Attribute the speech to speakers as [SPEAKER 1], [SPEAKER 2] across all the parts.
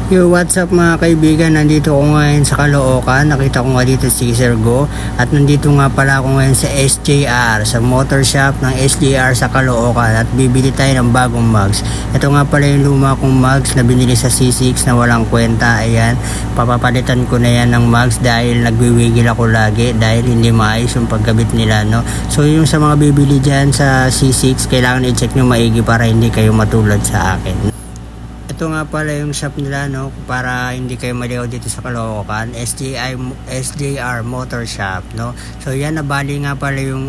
[SPEAKER 1] Yo, what's up mga kaibigan? Nandito ko ngayon sa Caloocan. Nakita ko nga dito si Sir Go. At nandito nga pala ako ngayon sa SJR, sa motor shop ng SJR sa Caloocan. At bibili tayo ng bagong mugs. Ito nga pala yung luma kong mugs na binili sa C6 na walang kwenta. Ayan, papapalitan ko na yan ng mugs dahil nagwiwigil ako lagi dahil hindi maayos yung pagkabit nila, no? So yung sa mga bibili dyan sa C6, kailangan i-check nyo maigi para hindi kayo matulad sa akin. Ito nga pala yung shop nila, no, para hindi kayo maligaw dito sa Caloocan, SJR Motor Shop, no. So yan, nabali nga pala yung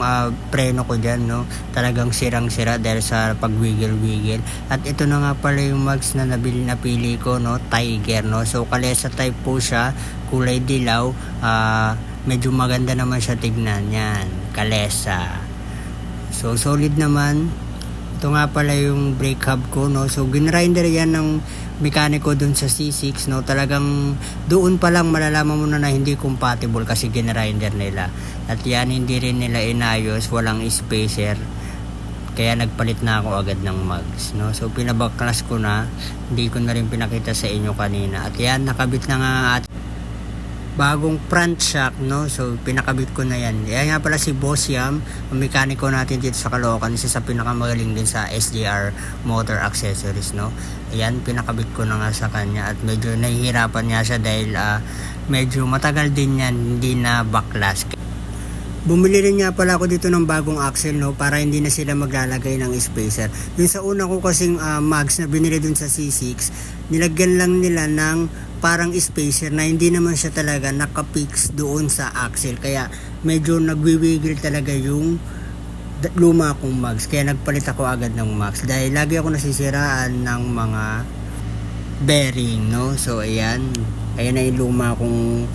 [SPEAKER 1] preno ko dyan, no. Talagang sirang-sira dahil sa pagwigil-wigil. At ito na nga pala yung mugs na napili ko, no, Tiger, no. So kalesa type po siya, kulay dilaw, medyo maganda naman siya tignan, yan, kalesa. So solid naman. Ito nga pala yung brake hub ko, no. So ginrinder yan ng mekaniko dun sa C6, no. Talagang doon pa lang malalaman mo na hindi compatible kasi ginrinder nila. At yan, hindi rin nila inayos, walang spacer. Kaya nagpalit na ako agad ng mugs, no. So pinabaklas ko na, hindi ko na rin pinakita sa inyo kanina. At yan, nakabit na nga bagong front shock, no. So pinakabit ko na yan. Yan nga pala si Boss Yam, ang mekaniko natin dito sa Caloocan, isa sa pinakamagaling din sa SJR Motor Accessories, no. Ayan, pinakabit ko na nga sa kanya at medyo nahihirapan niya siya dahil medyo matagal din yan hindi na baklas. Bumili rin nga pala ako dito ng bagong axle, no, para hindi na sila maglalagay ng spacer. Yung sa una ko kasing mugs na binili dun sa C6, nilagyan lang nila ng parang spacer na hindi naman siya talaga nakapix doon sa axle. Kaya medyo nagwiwigil talaga yung luma kong mugs. Kaya nagpalit ako agad ng mugs dahil lagi ako nasisiraan ng mga bearing, no. So ayan na yung luma kong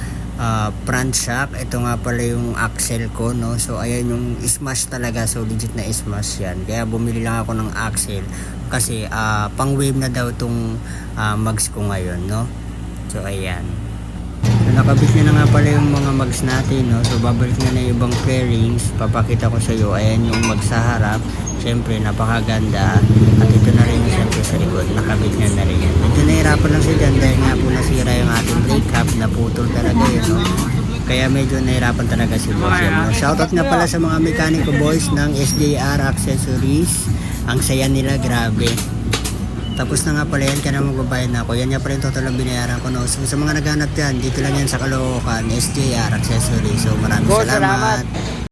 [SPEAKER 1] front shock. Ito nga pala yung axle ko, no. So ayan yung smash talaga, so legit na smash yan. Kaya bumili lang ako ng axle kasi pang wave na daw tong mugs ko ngayon, no. So ayan, so, nakabit na nga pala yung mga mugs natin, no. So babalik na yung ibang fairings, papakita ko sa iyo. Ayan yung mugs sa harap, syempre napakaganda. At ito na rin yung syempre sa likod, nakabit na rin yan. Medyo nahirapan lang siya dyan dahil nga po nasira yung ating brake hub, naputol talaga yun, no. Kaya medyo nahirapan talaga si Boss Yam, no. Shoutout nga pala sa mga mekaniko boys ng SJR Accessories. Ang saya nila, grabe. Tapos na nga pala yan, kaya na magbabayad na ako. Yan nga pala yung total na binayaran ko, no. So sa mga naghanap yan, dito lang yan sa Caloocan, SJR Accessories. So maraming salamat.